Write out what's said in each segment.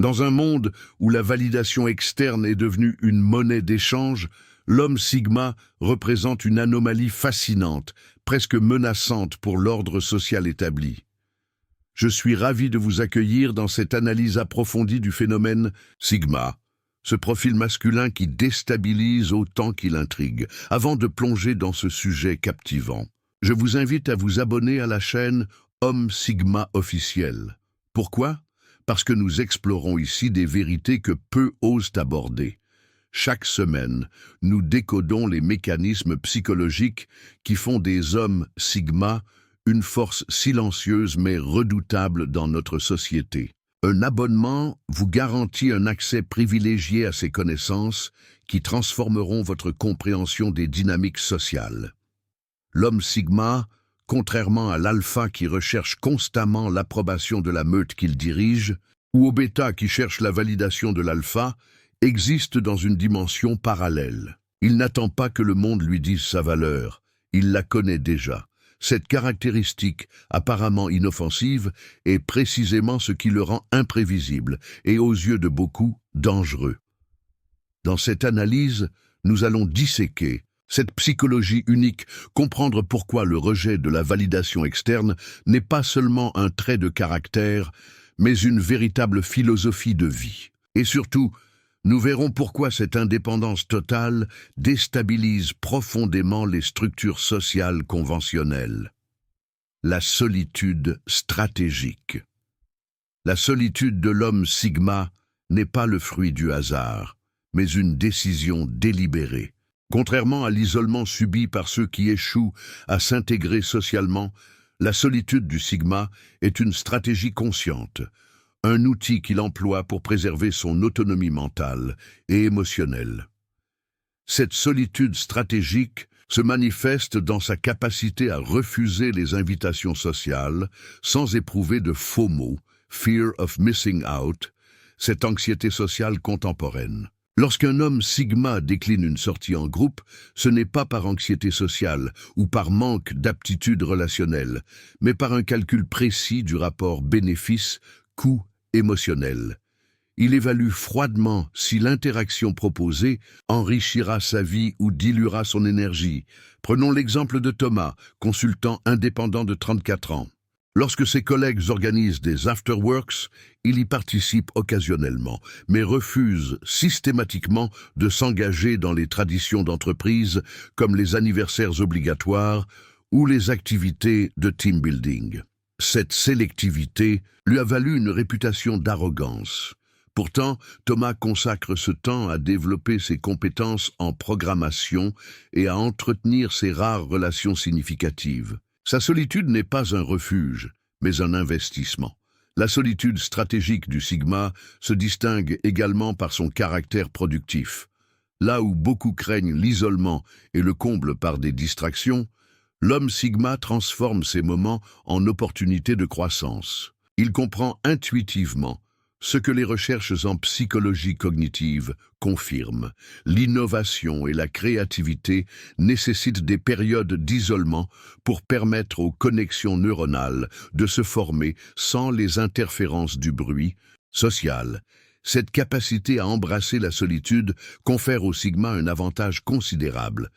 Dans un monde où la validation externe est devenue une monnaie d'échange, l'homme Sigma représente une anomalie fascinante, presque menaçante pour l'ordre social établi. Je suis ravi de vous accueillir dans cette analyse approfondie du phénomène Sigma, ce profil masculin qui déstabilise autant qu'il intrigue. Avant de plonger dans ce sujet captivant, je vous invite à vous abonner à la chaîne Homme Sigma officiel. Pourquoi ? Parce que nous explorons ici des vérités que peu osent aborder. Chaque semaine, nous décodons les mécanismes psychologiques qui font des hommes Sigma une force silencieuse mais redoutable dans notre société. Un abonnement vous garantit un accès privilégié à ces connaissances qui transformeront votre compréhension des dynamiques sociales. L'homme Sigma, contrairement à l'alpha qui recherche constamment l'approbation de la meute qu'il dirige, ou au bêta qui cherche la validation de l'alpha, existe dans une dimension parallèle. Il n'attend pas que le monde lui dise sa valeur, il la connaît déjà. Cette caractéristique, apparemment inoffensive, est précisément ce qui le rend imprévisible et, aux yeux de beaucoup, dangereux. Dans cette analyse, nous allons disséquer cette psychologie unique, comprendre pourquoi le rejet de la validation externe n'est pas seulement un trait de caractère, mais une véritable philosophie de vie. Et surtout, nous verrons pourquoi cette indépendance totale déstabilise profondément les structures sociales conventionnelles. La solitude stratégique. La solitude de l'homme Sigma n'est pas le fruit du hasard, mais une décision délibérée. Contrairement à l'isolement subi par ceux qui échouent à s'intégrer socialement, la solitude du Sigma est une stratégie consciente, un outil qu'il emploie pour préserver son autonomie mentale et émotionnelle. Cette solitude stratégique se manifeste dans sa capacité à refuser les invitations sociales sans éprouver de FOMO, Fear of Missing Out, cette anxiété sociale contemporaine. Lorsqu'un homme Sigma décline une sortie en groupe, ce n'est pas par anxiété sociale ou par manque d'aptitude relationnelle, mais par un calcul précis du rapport bénéfice-coût émotionnel. Il évalue froidement si l'interaction proposée enrichira sa vie ou diluera son énergie. Prenons l'exemple de Thomas, consultant indépendant de 34 ans. Lorsque ses collègues organisent des afterworks, il y participe occasionnellement, mais refuse systématiquement de s'engager dans les traditions d'entreprise comme les anniversaires obligatoires ou les activités de team building. Cette sélectivité lui a valu une réputation d'arrogance. Pourtant, Thomas consacre ce temps à développer ses compétences en programmation et à entretenir ses rares relations significatives. Sa solitude n'est pas un refuge, mais un investissement. La solitude stratégique du Sigma se distingue également par son caractère productif. Là où beaucoup craignent l'isolement et le comblent par des distractions, l'homme Sigma transforme ces moments en opportunités de croissance. Il comprend intuitivement ce que les recherches en psychologie cognitive confirment. L'innovation et la créativité nécessitent des périodes d'isolement pour permettre aux connexions neuronales de se former sans les interférences du bruit social. Cette capacité à embrasser la solitude confère au Sigma un avantage considérable.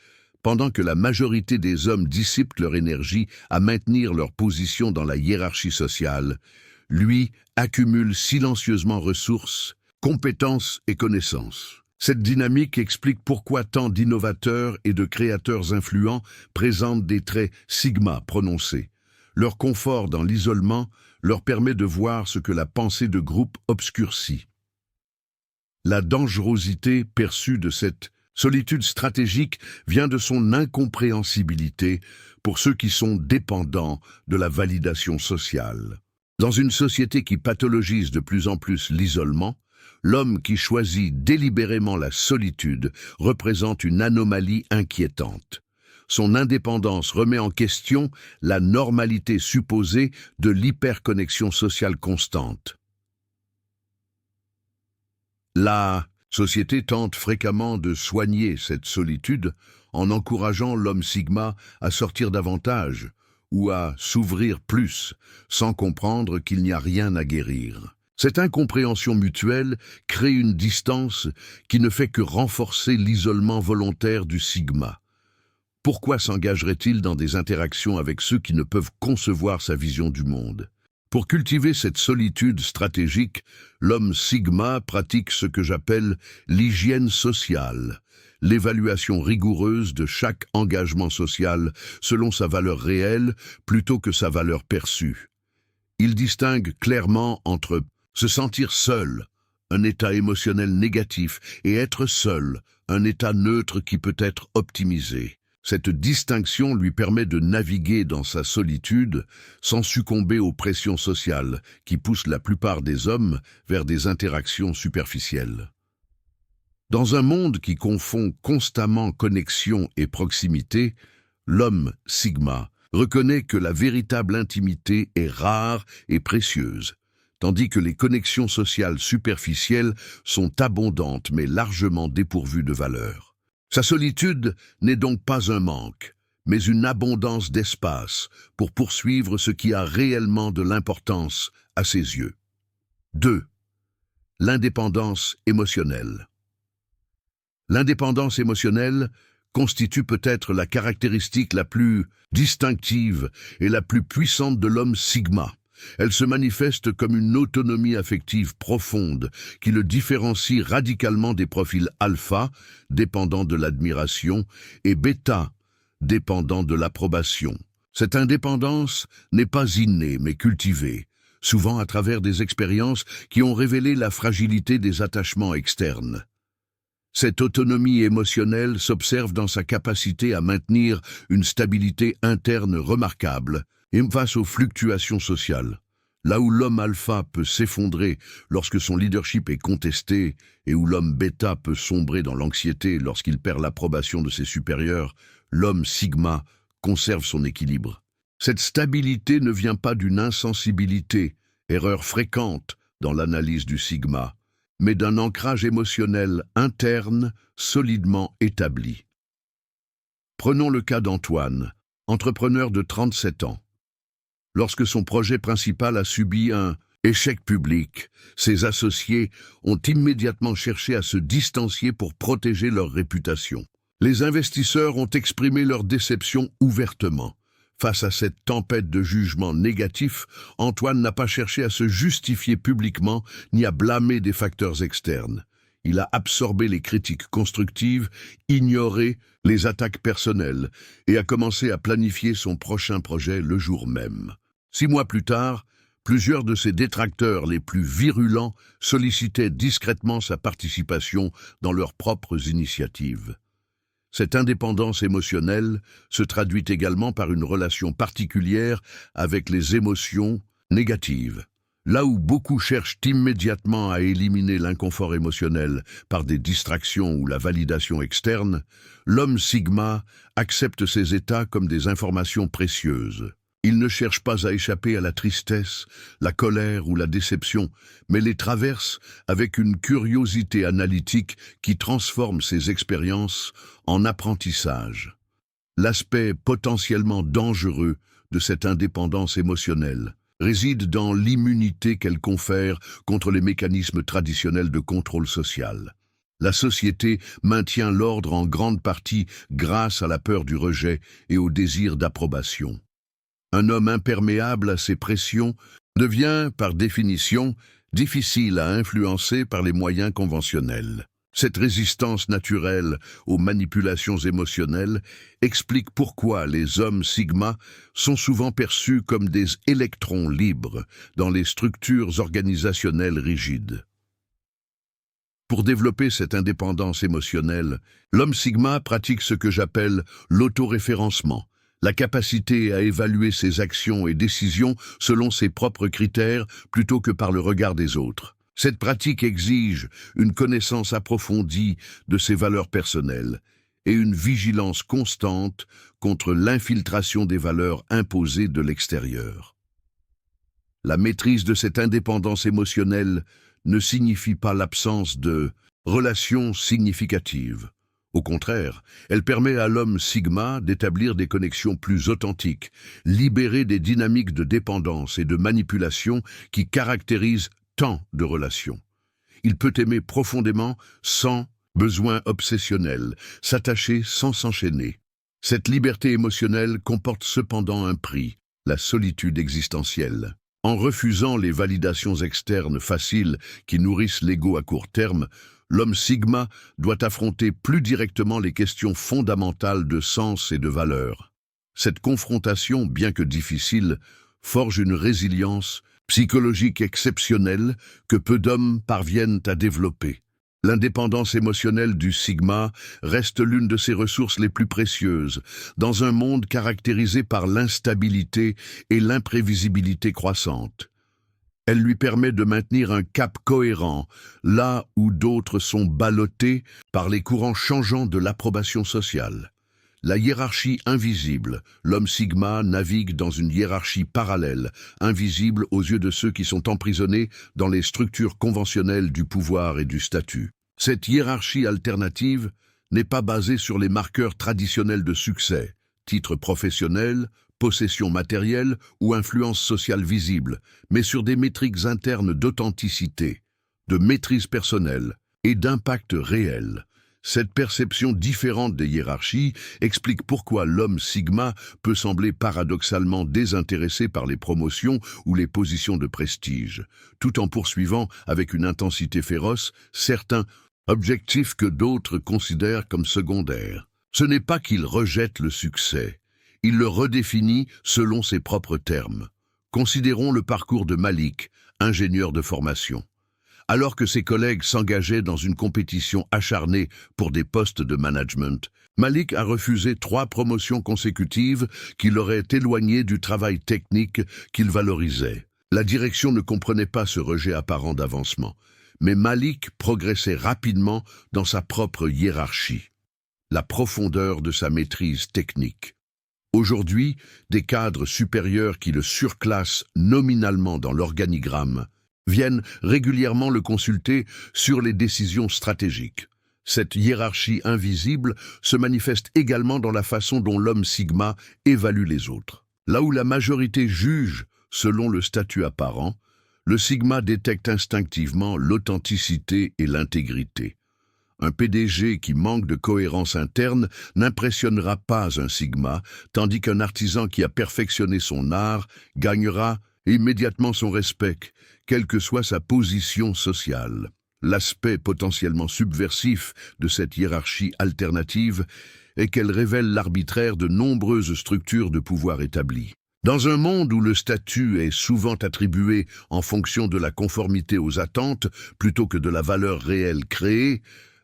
Pendant que la majorité des hommes dissipent leur énergie à maintenir leur position dans la hiérarchie sociale, lui accumule silencieusement ressources, compétences et connaissances. Cette dynamique explique pourquoi tant d'innovateurs et de créateurs influents présentent des traits Sigma prononcés. Leur confort dans l'isolement leur permet de voir ce que la pensée de groupe obscurcit. La dangerosité perçue de cette solitude stratégique vient de son incompréhensibilité pour ceux qui sont dépendants de la validation sociale. Dans une société qui pathologise de plus en plus l'isolement, l'homme qui choisit délibérément la solitude représente une anomalie inquiétante. Son indépendance remet en question la normalité supposée de l'hyperconnexion sociale constante. La société tente fréquemment de soigner cette solitude en encourageant l'homme Sigma à sortir davantage ou à s'ouvrir plus, sans comprendre qu'il n'y a rien à guérir. Cette incompréhension mutuelle crée une distance qui ne fait que renforcer l'isolement volontaire du sigma. Pourquoi s'engagerait-il dans des interactions avec ceux qui ne peuvent concevoir sa vision du monde? Pour cultiver cette solitude stratégique, l'homme sigma pratique ce que j'appelle l'hygiène sociale, l'évaluation rigoureuse de chaque engagement social selon sa valeur réelle plutôt que sa valeur perçue. Il distingue clairement entre se sentir seul, un état émotionnel négatif, et être seul, un état neutre qui peut être optimisé. Cette distinction lui permet de naviguer dans sa solitude sans succomber aux pressions sociales qui poussent la plupart des hommes vers des interactions superficielles. Dans un monde qui confond constamment connexion et proximité, l'homme sigma reconnaît que la véritable intimité est rare et précieuse, tandis que les connexions sociales superficielles sont abondantes mais largement dépourvues de valeur. Sa solitude n'est donc pas un manque, mais une abondance d'espace pour poursuivre ce qui a réellement de l'importance à ses yeux. 2. L'indépendance émotionnelle. L'indépendance émotionnelle constitue peut-être la caractéristique la plus distinctive et la plus puissante de l'homme sigma. Elle se manifeste comme une autonomie affective profonde qui le différencie radicalement des profils alpha, dépendant de l'admiration, et bêta, dépendant de l'approbation. Cette indépendance n'est pas innée mais cultivée, souvent à travers des expériences qui ont révélé la fragilité des attachements externes. Cette autonomie émotionnelle s'observe dans sa capacité à maintenir une stabilité interne remarquable, et face aux fluctuations sociales. Là où l'homme alpha peut s'effondrer lorsque son leadership est contesté et où l'homme bêta peut sombrer dans l'anxiété lorsqu'il perd l'approbation de ses supérieurs, l'homme sigma conserve son équilibre. Cette stabilité ne vient pas d'une insensibilité, erreur fréquente dans l'analyse du sigma, mais d'un ancrage émotionnel interne solidement établi. Prenons le cas d'Antoine, entrepreneur de 37 ans. Lorsque son projet principal a subi un échec public, ses associés ont immédiatement cherché à se distancier pour protéger leur réputation. Les investisseurs ont exprimé leur déception ouvertement. Face à cette tempête de jugements négatifs, Antoine n'a pas cherché à se justifier publiquement ni à blâmer des facteurs externes. Il a absorbé les critiques constructives, ignoré les attaques personnelles et a commencé à planifier son prochain projet le jour même. 6 mois plus tard, plusieurs de ses détracteurs les plus virulents sollicitaient discrètement sa participation dans leurs propres initiatives. Cette indépendance émotionnelle se traduit également par une relation particulière avec les émotions négatives. Là où beaucoup cherchent immédiatement à éliminer l'inconfort émotionnel par des distractions ou la validation externe, l'homme sigma accepte ces états comme des informations précieuses. Il ne cherche pas à échapper à la tristesse, la colère ou la déception, mais les traverse avec une curiosité analytique qui transforme ses expériences en apprentissage. L'aspect potentiellement dangereux de cette indépendance émotionnelle réside dans l'immunité qu'elle confère contre les mécanismes traditionnels de contrôle social. La société maintient l'ordre en grande partie grâce à la peur du rejet et au désir d'approbation. Un homme imperméable à ces pressions devient, par définition, difficile à influencer par les moyens conventionnels. Cette résistance naturelle aux manipulations émotionnelles explique pourquoi les hommes sigma sont souvent perçus comme des électrons libres dans les structures organisationnelles rigides. Pour développer cette indépendance émotionnelle, l'homme sigma pratique ce que j'appelle l'autoréférencement, la capacité à évaluer ses actions et décisions selon ses propres critères plutôt que par le regard des autres. Cette pratique exige une connaissance approfondie de ses valeurs personnelles et une vigilance constante contre l'infiltration des valeurs imposées de l'extérieur. La maîtrise de cette indépendance émotionnelle ne signifie pas l'absence de relations significatives. Au contraire, elle permet à l'homme sigma d'établir des connexions plus authentiques, libérées des dynamiques de dépendance et de manipulation qui caractérisent tant de relations. Il peut aimer profondément sans besoin obsessionnel, s'attacher sans s'enchaîner. Cette liberté émotionnelle comporte cependant un prix, la solitude existentielle. En refusant les validations externes faciles qui nourrissent l'ego à court terme, l'homme Sigma doit affronter plus directement les questions fondamentales de sens et de valeur. Cette confrontation, bien que difficile, forge une résilience psychologique exceptionnelle que peu d'hommes parviennent à développer. L'indépendance émotionnelle du Sigma reste l'une de ses ressources les plus précieuses, dans un monde caractérisé par l'instabilité et l'imprévisibilité croissante. Elle lui permet de maintenir un cap cohérent, là où d'autres sont ballottés par les courants changeants de l'approbation sociale. La hiérarchie invisible, l'homme Sigma navigue dans une hiérarchie parallèle, invisible aux yeux de ceux qui sont emprisonnés dans les structures conventionnelles du pouvoir et du statut. Cette hiérarchie alternative n'est pas basée sur les marqueurs traditionnels de succès, titre professionnel, possession matérielle ou influence sociale visible, mais sur des métriques internes d'authenticité, de maîtrise personnelle et d'impact réel. Cette perception différente des hiérarchies explique pourquoi l'homme Sigma peut sembler paradoxalement désintéressé par les promotions ou les positions de prestige, tout en poursuivant avec une intensité féroce certains objectifs que d'autres considèrent comme secondaires. Ce n'est pas qu'il rejette le succès, il le redéfinit selon ses propres termes. Considérons le parcours de Malik, ingénieur de formation. Alors que ses collègues s'engageaient dans une compétition acharnée pour des postes de management, Malik a refusé 3 promotions consécutives qui l'auraient éloigné du travail technique qu'il valorisait. La direction ne comprenait pas ce rejet apparent d'avancement, mais Malik progressait rapidement dans sa propre hiérarchie, la profondeur de sa maîtrise technique. Aujourd'hui, des cadres supérieurs qui le surclassent nominalement dans l'organigramme viennent régulièrement le consulter sur les décisions stratégiques. Cette hiérarchie invisible se manifeste également dans la façon dont l'homme Sigma évalue les autres. Là où la majorité juge selon le statut apparent, le Sigma détecte instinctivement l'authenticité et l'intégrité. Un PDG qui manque de cohérence interne n'impressionnera pas un Sigma, tandis qu'un artisan qui a perfectionné son art gagnera immédiatement son respect, quelle que soit sa position sociale. L'aspect potentiellement subversif de cette hiérarchie alternative est qu'elle révèle l'arbitraire de nombreuses structures de pouvoir établies. Dans un monde où le statut est souvent attribué en fonction de la conformité aux attentes plutôt que de la valeur réelle créée,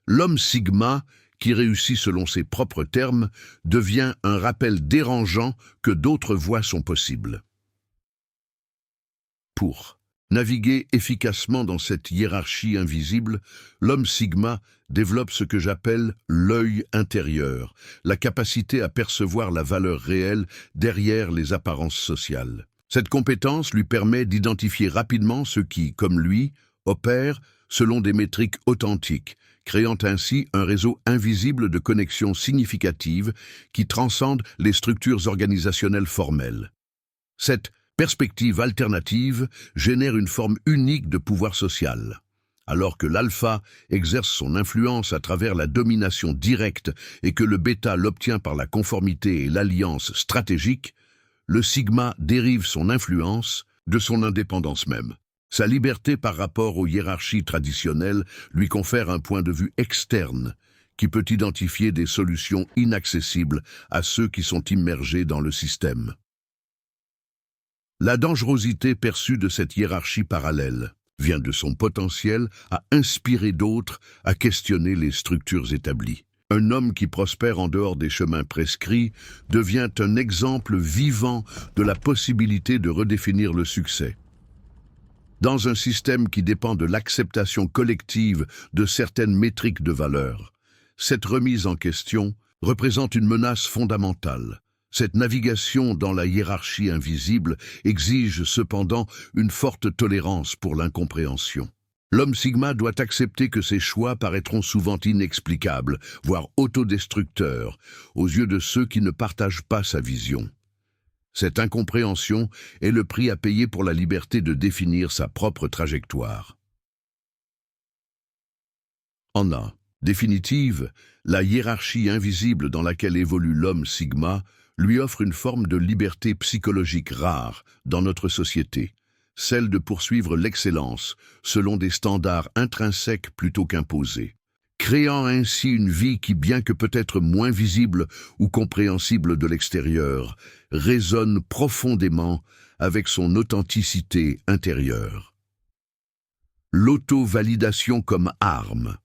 l'homme Sigma, qui réussit selon ses propres termes, devient un rappel dérangeant que d'autres voies sont possibles. Pour naviguer efficacement dans cette hiérarchie invisible, l'homme Sigma développe ce que j'appelle l'œil intérieur, la capacité à percevoir la valeur réelle derrière les apparences sociales. Cette compétence lui permet d'identifier rapidement ceux qui, comme lui, opèrent selon des métriques authentiques, créant ainsi un réseau invisible de connexions significatives qui transcendent les structures organisationnelles formelles. Cette perspective alternative génère une forme unique de pouvoir social. Alors que l'alpha exerce son influence à travers la domination directe et que le bêta l'obtient par la conformité et l'alliance stratégique, le sigma dérive son influence de son indépendance même. Sa liberté par rapport aux hiérarchies traditionnelles lui confère un point de vue externe qui peut identifier des solutions inaccessibles à ceux qui sont immergés dans le système. La dangerosité perçue de cette hiérarchie parallèle vient de son potentiel à inspirer d'autres à questionner les structures établies. Un homme qui prospère en dehors des chemins prescrits devient un exemple vivant de la possibilité de redéfinir le succès. Dans un système qui dépend de l'acceptation collective de certaines métriques de valeur, cette remise en question représente une menace fondamentale. Cette navigation dans la hiérarchie invisible exige cependant une forte tolérance pour l'incompréhension. L'homme sigma doit accepter que ses choix paraîtront souvent inexplicables, voire autodestructeurs, aux yeux de ceux qui ne partagent pas sa vision. Cette incompréhension est le prix à payer pour la liberté de définir sa propre trajectoire. En définitive, la hiérarchie invisible dans laquelle évolue l'homme sigma lui offre une forme de liberté psychologique rare dans notre société, celle de poursuivre l'excellence selon des standards intrinsèques plutôt qu'imposés, créant ainsi une vie qui, bien que peut-être moins visible ou compréhensible de l'extérieur, résonne profondément avec son authenticité intérieure. L'auto-validation comme arme.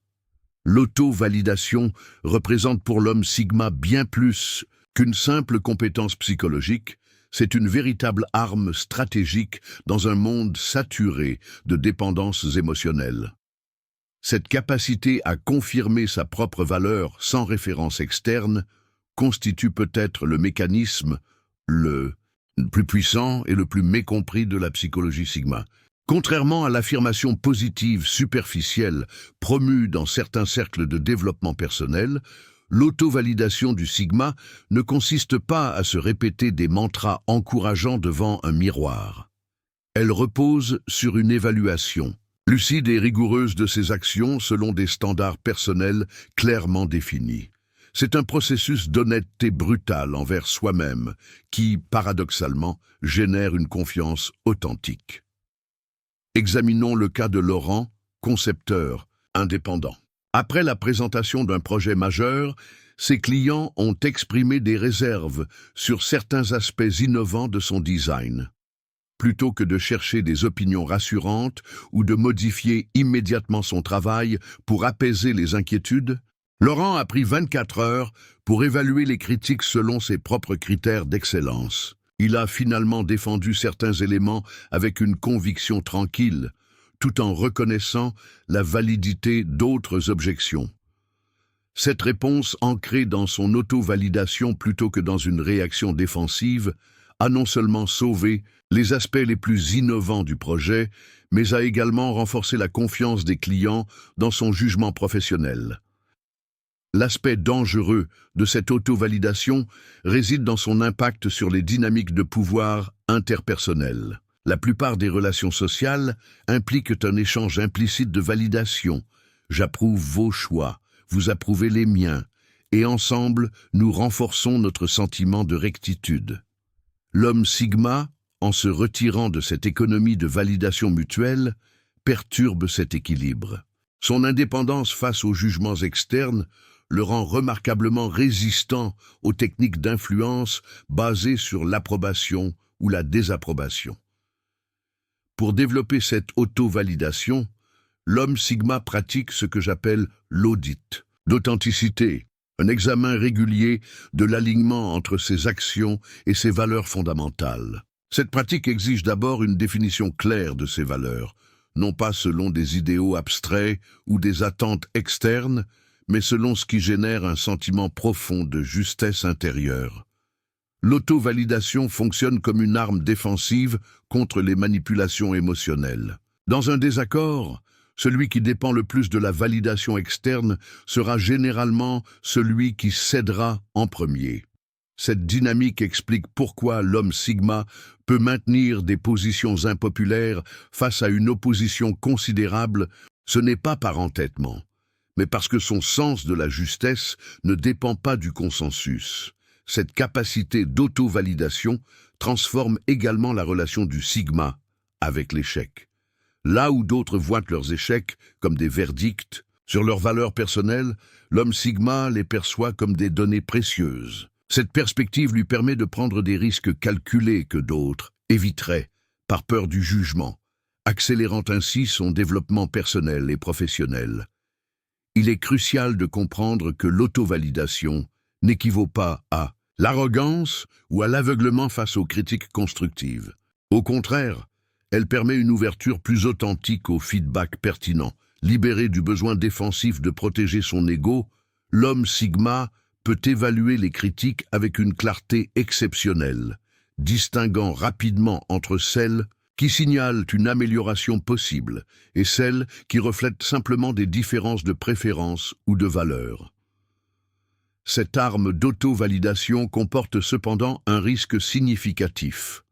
L'auto-validation représente pour l'homme sigma bien plus qu'une simple compétence psychologique, c'est une véritable arme stratégique dans un monde saturé de dépendances émotionnelles. Cette capacité à confirmer sa propre valeur sans référence externe constitue peut-être le mécanisme le plus puissant et le plus mécompris de la psychologie sigma. Contrairement à l'affirmation positive superficielle promue dans certains cercles de développement personnel, l'auto-validation du sigma ne consiste pas à se répéter des mantras encourageants devant un miroir. Elle repose sur une évaluation, lucide et rigoureuse de ses actions selon des standards personnels clairement définis. C'est un processus d'honnêteté brutale envers soi-même qui, paradoxalement, génère une confiance authentique. Examinons le cas de Laurent, concepteur, indépendant. Après la présentation d'un projet majeur, ses clients ont exprimé des réserves sur certains aspects innovants de son design. Plutôt que de chercher des opinions rassurantes ou de modifier immédiatement son travail pour apaiser les inquiétudes, Laurent a pris 24 heures pour évaluer les critiques selon ses propres critères d'excellence. Il a finalement défendu certains éléments avec une conviction tranquille, tout en reconnaissant la validité d'autres objections. Cette réponse, ancrée dans son auto-validation plutôt que dans une réaction défensive, a non seulement sauvé les aspects les plus innovants du projet, mais a également renforcé la confiance des clients dans son jugement professionnel. L'aspect dangereux de cette auto-validation réside dans son impact sur les dynamiques de pouvoir interpersonnelles. La plupart des relations sociales impliquent un échange implicite de validation. J'approuve vos choix, vous approuvez les miens, et ensemble, nous renforçons notre sentiment de rectitude. L'homme sigma, en se retirant de cette économie de validation mutuelle, perturbe cet équilibre. Son indépendance face aux jugements externes le rend remarquablement résistant aux techniques d'influence basées sur l'approbation ou la désapprobation. Pour développer cette auto-validation, l'homme sigma pratique ce que j'appelle l'audit d'authenticité, un examen régulier de l'alignement entre ses actions et ses valeurs fondamentales. Cette pratique exige d'abord une définition claire de ses valeurs, non pas selon des idéaux abstraits ou des attentes externes, mais selon ce qui génère un sentiment profond de justesse intérieure. L'auto-validation fonctionne comme une arme défensive contre les manipulations émotionnelles. Dans un désaccord, celui qui dépend le plus de la validation externe sera généralement celui qui cédera en premier. Cette dynamique explique pourquoi l'homme sigma peut maintenir des positions impopulaires face à une opposition considérable. Ce n'est pas par entêtement, mais parce que son sens de la justesse ne dépend pas du consensus. Cette capacité d'auto-validation transforme également la relation du sigma avec l'échec. Là où d'autres voient leurs échecs comme des verdicts sur leurs valeurs personnelles, l'homme sigma les perçoit comme des données précieuses. Cette perspective lui permet de prendre des risques calculés que d'autres éviteraient par peur du jugement, accélérant ainsi son développement personnel et professionnel. Il est crucial de comprendre que l'auto-validation n'équivaut pas à l'arrogance ou à l'aveuglement face aux critiques constructives. Au contraire, elle permet une ouverture plus authentique au feedback pertinent. Libéré du besoin défensif de protéger son ego, l'homme sigma peut évaluer les critiques avec une clarté exceptionnelle, distinguant rapidement entre celles qui signalent une amélioration possible et celles qui reflètent simplement des différences de préférence ou de valeur. Cette arme d'auto-validation comporte cependant un risque significatif: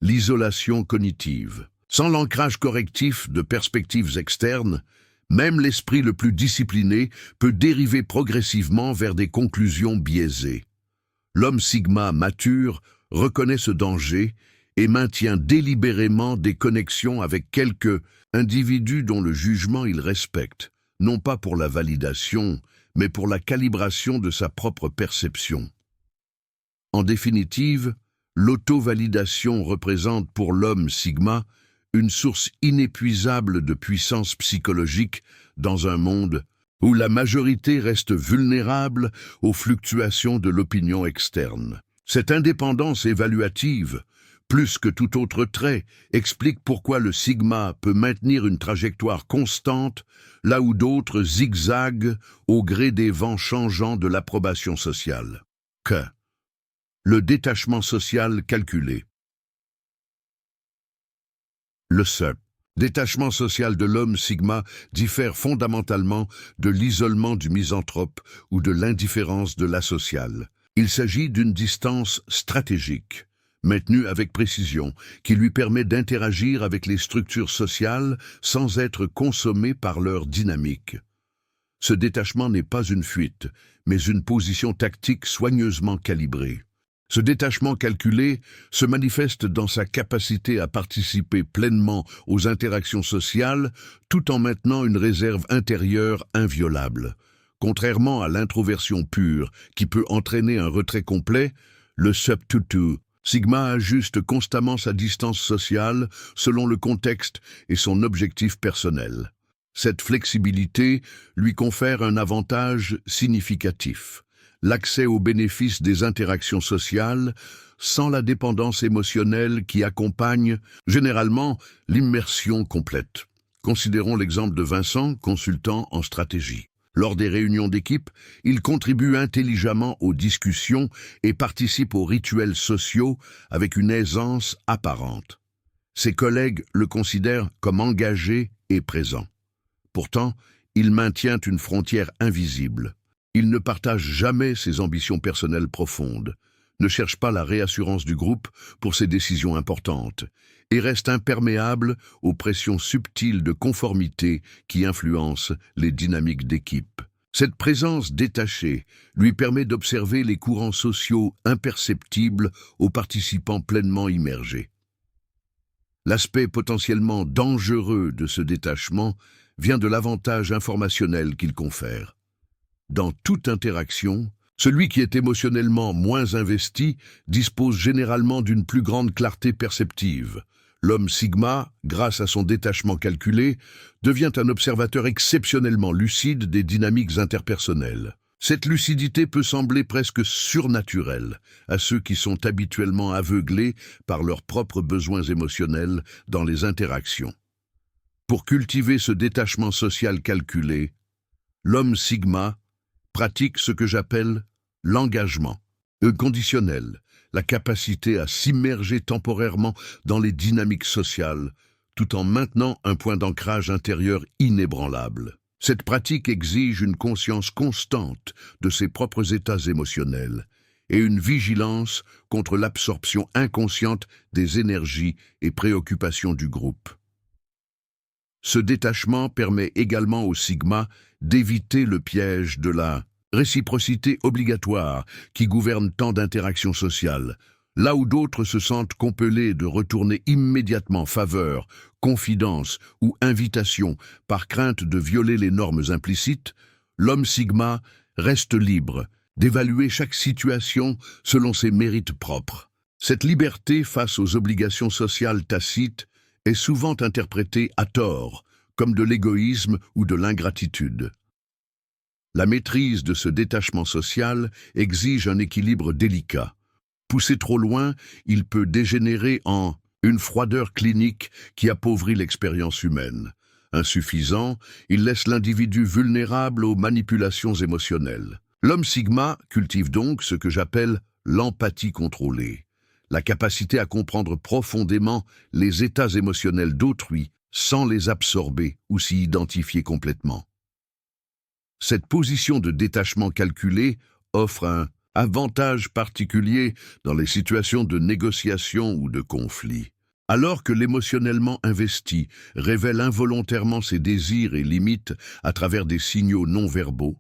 l'isolation cognitive. Sans l'ancrage correctif de perspectives externes, même l'esprit le plus discipliné peut dériver progressivement vers des conclusions biaisées. L'homme sigma mature reconnaît ce danger et maintient délibérément des connexions avec quelques individus dont le jugement il respecte, non pas pour la validation, mais pour la calibration de sa propre perception. En définitive, l'auto-validation représente pour l'homme sigma une source inépuisable de puissance psychologique dans un monde où la majorité reste vulnérable aux fluctuations de l'opinion externe. Cette indépendance évaluative, plus que tout autre trait, explique pourquoi le sigma peut maintenir une trajectoire constante là où d'autres zigzaguent au gré des vents changeants de l'approbation sociale. Le détachement social calculé. Le détachement social de l'homme sigma diffère fondamentalement de l'isolement du misanthrope ou de l'indifférence de l'asocial. Il s'agit d'une distance stratégique, maintenue avec précision, qui lui permet d'interagir avec les structures sociales sans être consommé par leur dynamique. Ce détachement n'est pas une fuite, mais une position tactique soigneusement calibrée. Ce détachement calculé se manifeste dans sa capacité à participer pleinement aux interactions sociales tout en maintenant une réserve intérieure inviolable. Contrairement à l'introversion pure qui peut entraîner un retrait complet, le subtutu sigma ajuste constamment sa distance sociale selon le contexte et son objectif personnel. Cette flexibilité lui confère un avantage significatif: l'accès aux bénéfices des interactions sociales sans la dépendance émotionnelle qui accompagne généralement l'immersion complète. Considérons l'exemple de Vincent, consultant en stratégie. Lors des réunions d'équipe, il contribue intelligemment aux discussions et participe aux rituels sociaux avec une aisance apparente. Ses collègues le considèrent comme engagé et présent. Pourtant, il maintient une frontière invisible. Il ne partage jamais ses ambitions personnelles profondes, ne cherche pas la réassurance du groupe pour ses décisions importantes, et reste imperméable aux pressions subtiles de conformité qui influencent les dynamiques d'équipe. Cette présence détachée lui permet d'observer les courants sociaux imperceptibles aux participants pleinement immergés. L'aspect potentiellement dangereux de ce détachement vient de l'avantage informationnel qu'il confère. Dans toute interaction, celui qui est émotionnellement moins investi dispose généralement d'une plus grande clarté perceptive. L'homme sigma, grâce à son détachement calculé, devient un observateur exceptionnellement lucide des dynamiques interpersonnelles. Cette lucidité peut sembler presque surnaturelle à ceux qui sont habituellement aveuglés par leurs propres besoins émotionnels dans les interactions. Pour cultiver ce détachement social calculé, l'homme sigma pratique ce que j'appelle l'engagement conditionnel, la capacité à s'immerger temporairement dans les dynamiques sociales, tout en maintenant un point d'ancrage intérieur inébranlable. Cette pratique exige une conscience constante de ses propres états émotionnels et une vigilance contre l'absorption inconsciente des énergies et préoccupations du groupe. Ce détachement permet également au sigma d'éviter le piège de la réciprocité obligatoire qui gouverne tant d'interactions sociales, là où d'autres se sentent compellés de retourner immédiatement faveur, confidence ou invitation par crainte de violer les normes implicites. L'homme sigma reste libre d'évaluer chaque situation selon ses mérites propres. Cette liberté face aux obligations sociales tacites est souvent interprétée à tort comme de l'égoïsme ou de l'ingratitude. La maîtrise de ce détachement social exige un équilibre délicat. Poussé trop loin, il peut dégénérer en une froideur clinique qui appauvrit l'expérience humaine. Insuffisant, il laisse l'individu vulnérable aux manipulations émotionnelles. L'homme sigma cultive donc ce que j'appelle l'empathie contrôlée, la capacité à comprendre profondément les états émotionnels d'autrui sans les absorber ou s'y identifier complètement. Cette position de détachement calculé offre un avantage particulier dans les situations de négociation ou de conflit. Alors que l'émotionnellement investi révèle involontairement ses désirs et limites à travers des signaux non-verbaux,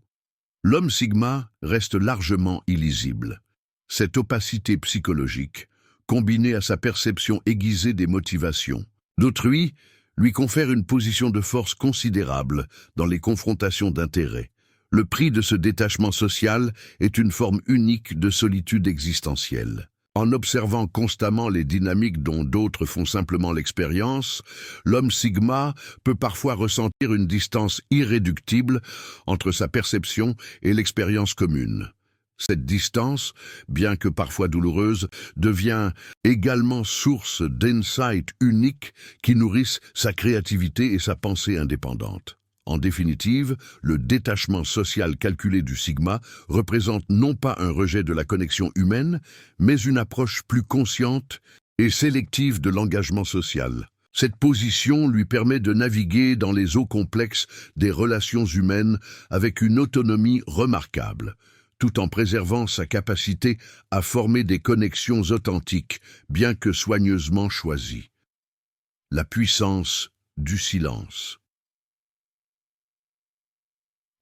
l'homme Sigma reste largement illisible. Cette opacité psychologique, combinée à sa perception aiguisée des motivations d'autrui, lui confère une position de force considérable dans les confrontations d'intérêts. Le prix de ce détachement social est une forme unique de solitude existentielle. En observant constamment les dynamiques dont d'autres font simplement l'expérience, l'homme Sigma peut parfois ressentir une distance irréductible entre sa perception et l'expérience commune. Cette distance, bien que parfois douloureuse, devient également source d'insights uniques qui nourrissent sa créativité et sa pensée indépendante. En définitive, le détachement social calculé du Sigma représente non pas un rejet de la connexion humaine, mais une approche plus consciente et sélective de l'engagement social. Cette position lui permet de naviguer dans les eaux complexes des relations humaines avec une autonomie remarquable, tout en préservant sa capacité à former des connexions authentiques, bien que soigneusement choisies. La puissance du silence.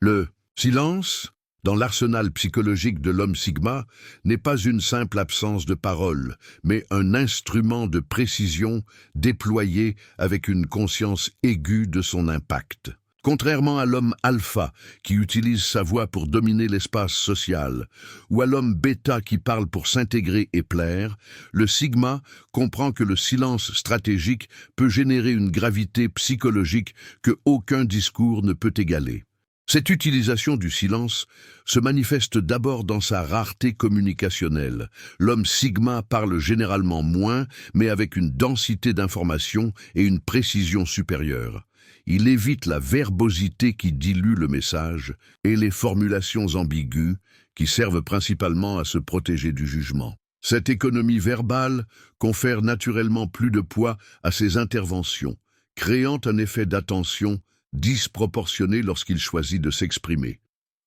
Le silence, dans l'arsenal psychologique de l'homme Sigma, n'est pas une simple absence de parole, mais un instrument de précision déployé avec une conscience aiguë de son impact. Contrairement à l'homme alpha qui utilise sa voix pour dominer l'espace social, ou à l'homme bêta qui parle pour s'intégrer et plaire, le Sigma comprend que le silence stratégique peut générer une gravité psychologique que aucun discours ne peut égaler. Cette utilisation du silence se manifeste d'abord dans sa rareté communicationnelle. L'homme Sigma parle généralement moins, mais avec une densité d'informations et une précision supérieure. Il évite la verbosité qui dilue le message et les formulations ambiguës qui servent principalement à se protéger du jugement. Cette économie verbale confère naturellement plus de poids à ses interventions, créant un effet d'attention disproportionné lorsqu'il choisit de s'exprimer.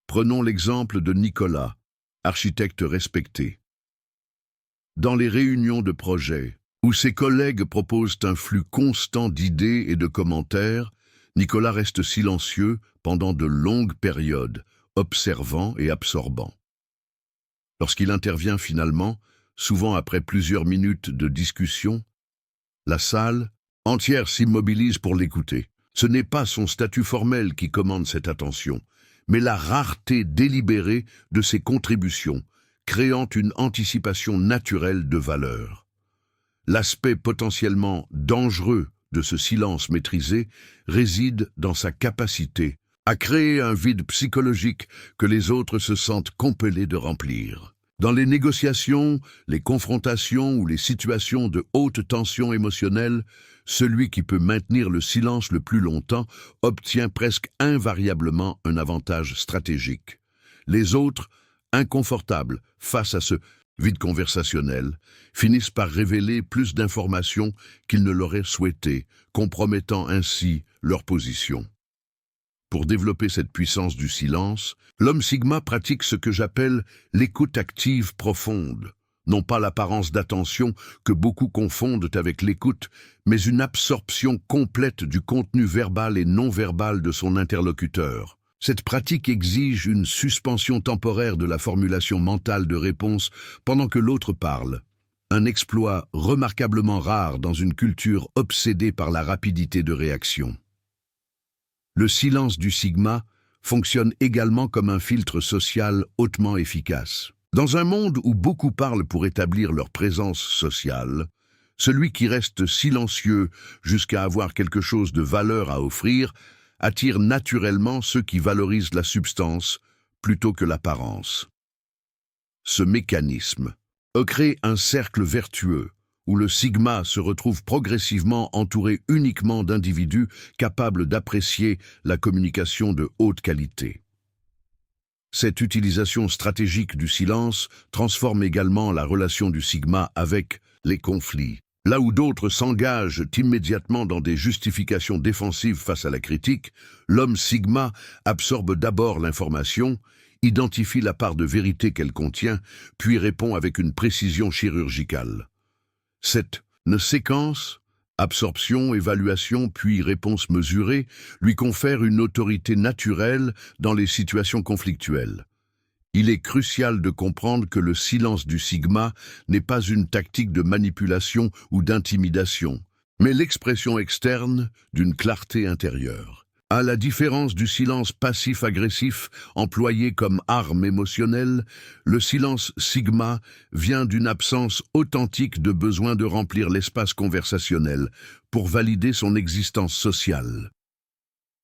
Prenons l'exemple de Nicolas, architecte respecté. Dans les réunions de projet, où ses collègues proposent un flux constant d'idées et de commentaires, Nicolas reste silencieux pendant de longues périodes, observant et absorbant. Lorsqu'il intervient finalement, souvent après plusieurs minutes de discussion, la salle entière s'immobilise pour l'écouter. Ce n'est pas son statut formel qui commande cette attention, mais la rareté délibérée de ses contributions, créant une anticipation naturelle de valeur. L'aspect potentiellement dangereux de ce silence maîtrisé réside dans sa capacité à créer un vide psychologique que les autres se sentent compellés de remplir. Dans les négociations, les confrontations ou les situations de haute tension émotionnelle, celui qui peut maintenir le silence le plus longtemps obtient presque invariablement un avantage stratégique. Les autres, inconfortables face à ce vide conversationnel, finissent par révéler plus d'informations qu'ils ne l'auraient souhaité, compromettant ainsi leur position. Pour développer cette puissance du silence, l'homme Sigma pratique ce que j'appelle l'écoute active profonde. Non pas l'apparence d'attention que beaucoup confondent avec l'écoute, mais une absorption complète du contenu verbal et non verbal de son interlocuteur. Cette pratique exige une suspension temporaire de la formulation mentale de réponse pendant que l'autre parle. Un exploit remarquablement rare dans une culture obsédée par la rapidité de réaction. Le silence du Sigma fonctionne également comme un filtre social hautement efficace. Dans un monde où beaucoup parlent pour établir leur présence sociale, celui qui reste silencieux jusqu'à avoir quelque chose de valeur à offrir attire naturellement ceux qui valorisent la substance plutôt que l'apparence. Ce mécanisme crée un cercle vertueux où le Sigma se retrouve progressivement entouré uniquement d'individus capables d'apprécier la communication de haute qualité. Cette utilisation stratégique du silence transforme également la relation du Sigma avec les conflits. Là où d'autres s'engagent immédiatement dans des justifications défensives face à la critique, l'homme Sigma absorbe d'abord l'information, identifie la part de vérité qu'elle contient, puis répond avec une précision chirurgicale. Cette séquence, absorption, évaluation, puis réponse mesurée, lui confère une autorité naturelle dans les situations conflictuelles. Il est crucial de comprendre que le silence du Sigma n'est pas une tactique de manipulation ou d'intimidation, mais l'expression externe d'une clarté intérieure. À la différence du silence passif-agressif employé comme arme émotionnelle, le silence Sigma vient d'une absence authentique de besoin de remplir l'espace conversationnel pour valider son existence sociale.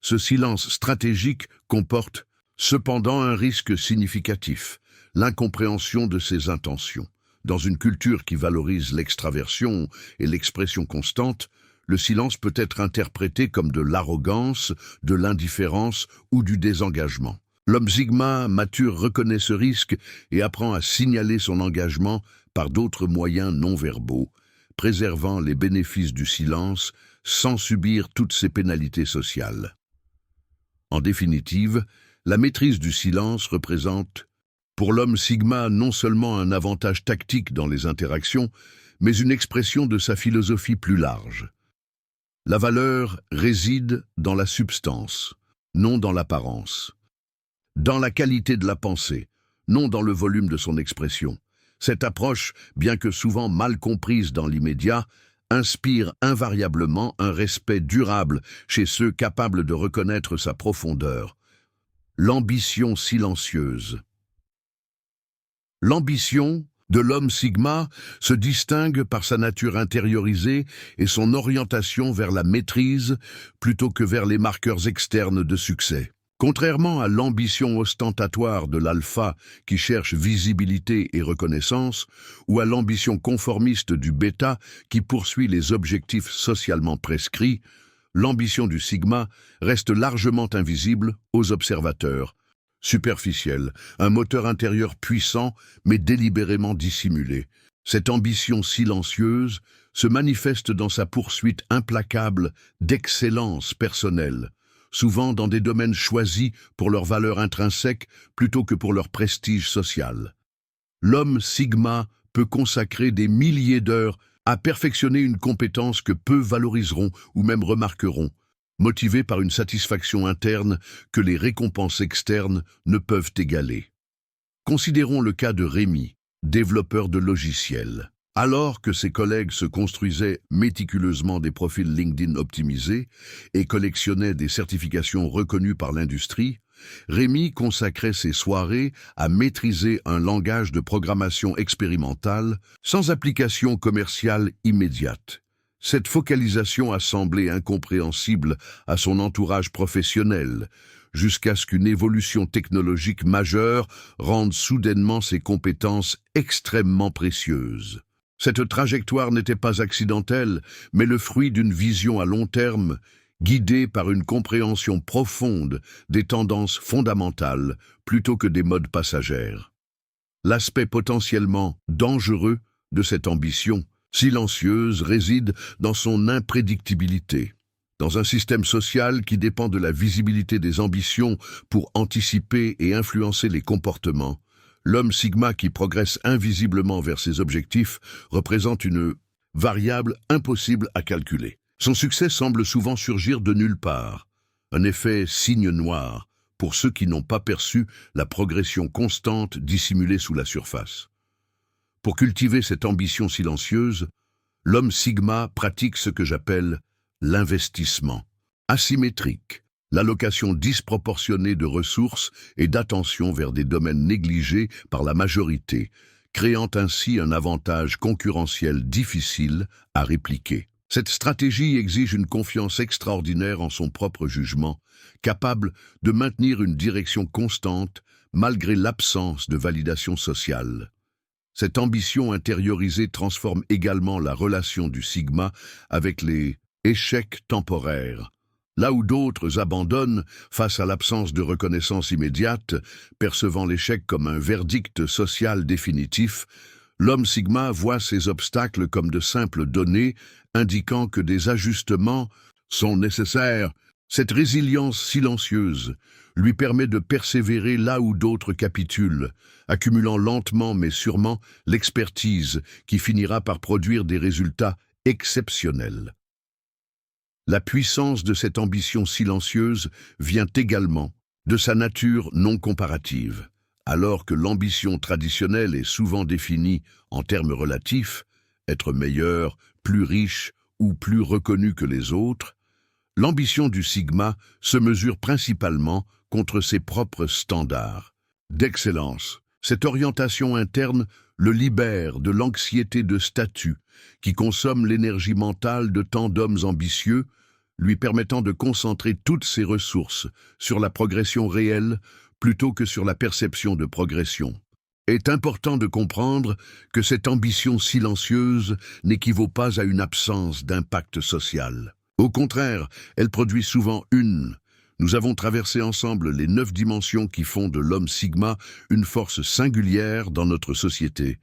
Ce silence stratégique comporte cependant un risque significatif, l'incompréhension de ses intentions. Dans une culture qui valorise l'extraversion et l'expression constante, le silence peut être interprété comme de l'arrogance, de l'indifférence ou du désengagement. L'homme Sigma mature reconnaît ce risque et apprend à signaler son engagement par d'autres moyens non verbaux, préservant les bénéfices du silence sans subir toutes ses pénalités sociales. En définitive, la maîtrise du silence représente, pour l'homme Sigma, non seulement un avantage tactique dans les interactions, mais une expression de sa philosophie plus large. La valeur réside dans la substance, non dans l'apparence. Dans la qualité de la pensée, non dans le volume de son expression. Cette approche, bien que souvent mal comprise dans l'immédiat, inspire invariablement un respect durable chez ceux capables de reconnaître sa profondeur. L'ambition silencieuse. L'ambition de l'homme Sigma se distingue par sa nature intériorisée et son orientation vers la maîtrise plutôt que vers les marqueurs externes de succès. Contrairement à l'ambition ostentatoire de l'alpha qui cherche visibilité et reconnaissance, ou à l'ambition conformiste du bêta qui poursuit les objectifs socialement prescrits, l'ambition du Sigma reste largement invisible aux observateurs. Superficielle, un moteur intérieur puissant mais délibérément dissimulé. Cette ambition silencieuse se manifeste dans sa poursuite implacable d'excellence personnelle, souvent dans des domaines choisis pour leur valeur intrinsèque plutôt que pour leur prestige social. L'homme Sigma peut consacrer des milliers d'heures à perfectionner une compétence que peu valoriseront ou même remarqueront, motivé par une satisfaction interne que les récompenses externes ne peuvent égaler. Considérons le cas de Rémi, développeur de logiciels. Alors que ses collègues se construisaient méticuleusement des profils LinkedIn optimisés et collectionnaient des certifications reconnues par l'industrie, Rémi consacrait ses soirées à maîtriser un langage de programmation expérimentale sans application commerciale immédiate. Cette focalisation a semblé incompréhensible à son entourage professionnel, jusqu'à ce qu'une évolution technologique majeure rende soudainement ses compétences extrêmement précieuses. Cette trajectoire n'était pas accidentelle, mais le fruit d'une vision à long terme, guidée par une compréhension profonde des tendances fondamentales plutôt que des modes passagères. L'aspect potentiellement dangereux de cette ambition silencieuse réside dans son imprédictibilité. Dans un système social qui dépend de la visibilité des ambitions pour anticiper et influencer les comportements, l'homme Sigma qui progresse invisiblement vers ses objectifs représente une variable impossible à calculer. Son succès semble souvent surgir de nulle part, un effet signe noir pour ceux qui n'ont pas perçu la progression constante dissimulée sous la surface. Pour cultiver cette ambition silencieuse, l'homme Sigma pratique ce que j'appelle l'investissement asymétrique, l'allocation disproportionnée de ressources et d'attention vers des domaines négligés par la majorité, créant ainsi un avantage concurrentiel difficile à répliquer. Cette stratégie exige une confiance extraordinaire en son propre jugement, capable de maintenir une direction constante malgré l'absence de validation sociale. Cette ambition intériorisée transforme également la relation du Sigma avec les échecs temporaires. Là où d'autres abandonnent face à l'absence de reconnaissance immédiate, percevant l'échec comme un verdict social définitif, l'homme Sigma voit ces obstacles comme de simples données indiquant que des ajustements sont nécessaires Cette résilience silencieuse lui permet de persévérer là où d'autres capitulent, accumulant lentement mais sûrement l'expertise qui finira par produire des résultats exceptionnels. La puissance de cette ambition silencieuse vient également de sa nature non comparative. Alors que l'ambition traditionnelle est souvent définie en termes relatifs, être meilleur, plus riche ou plus reconnu que les autres, l'ambition du Sigma se mesure principalement contre ses propres standards d'excellence. Cette orientation interne le libère de l'anxiété de statut qui consomme l'énergie mentale de tant d'hommes ambitieux, lui permettant de concentrer toutes ses ressources sur la progression réelle plutôt que sur la perception de progression. Il est important de comprendre que cette ambition silencieuse n'équivaut pas à une absence d'impact social. Au contraire, elle produit souvent Nous avons traversé ensemble les 9 dimensions qui font de l'homme Sigma une force singulière dans notre société.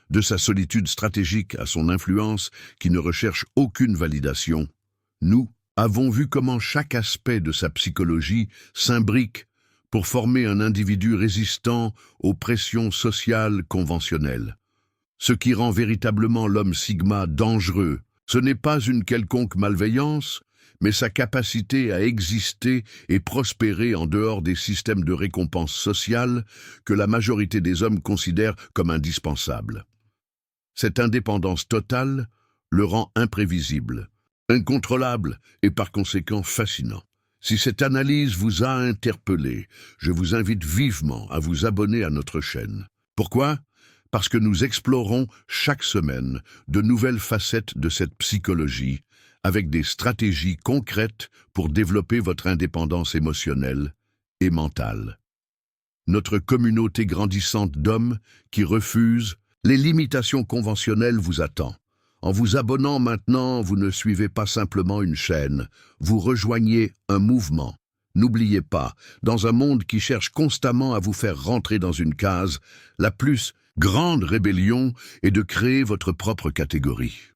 De sa solitude stratégique à son influence qui ne recherche aucune validation, nous avons vu comment chaque aspect de sa psychologie s'imbrique pour former un individu résistant aux pressions sociales conventionnelles. Ce qui rend véritablement l'homme Sigma dangereux, ce n'est pas une quelconque malveillance, mais sa capacité à exister et prospérer en dehors des systèmes de récompense sociale que la majorité des hommes considèrent comme indispensables. Cette indépendance totale le rend imprévisible, incontrôlable et par conséquent fascinant. Si cette analyse vous a interpellé, je vous invite vivement à vous abonner à notre chaîne. Pourquoi ? Parce que nous explorons chaque semaine de nouvelles facettes de cette psychologie avec des stratégies concrètes pour développer votre indépendance émotionnelle et mentale. Notre communauté grandissante d'hommes qui refusent les limitations conventionnelles vous attend. En vous abonnant maintenant, vous ne suivez pas simplement une chaîne, vous rejoignez un mouvement. N'oubliez pas, dans un monde qui cherche constamment à vous faire rentrer dans une case, la plus grande rébellion est de créer votre propre catégorie.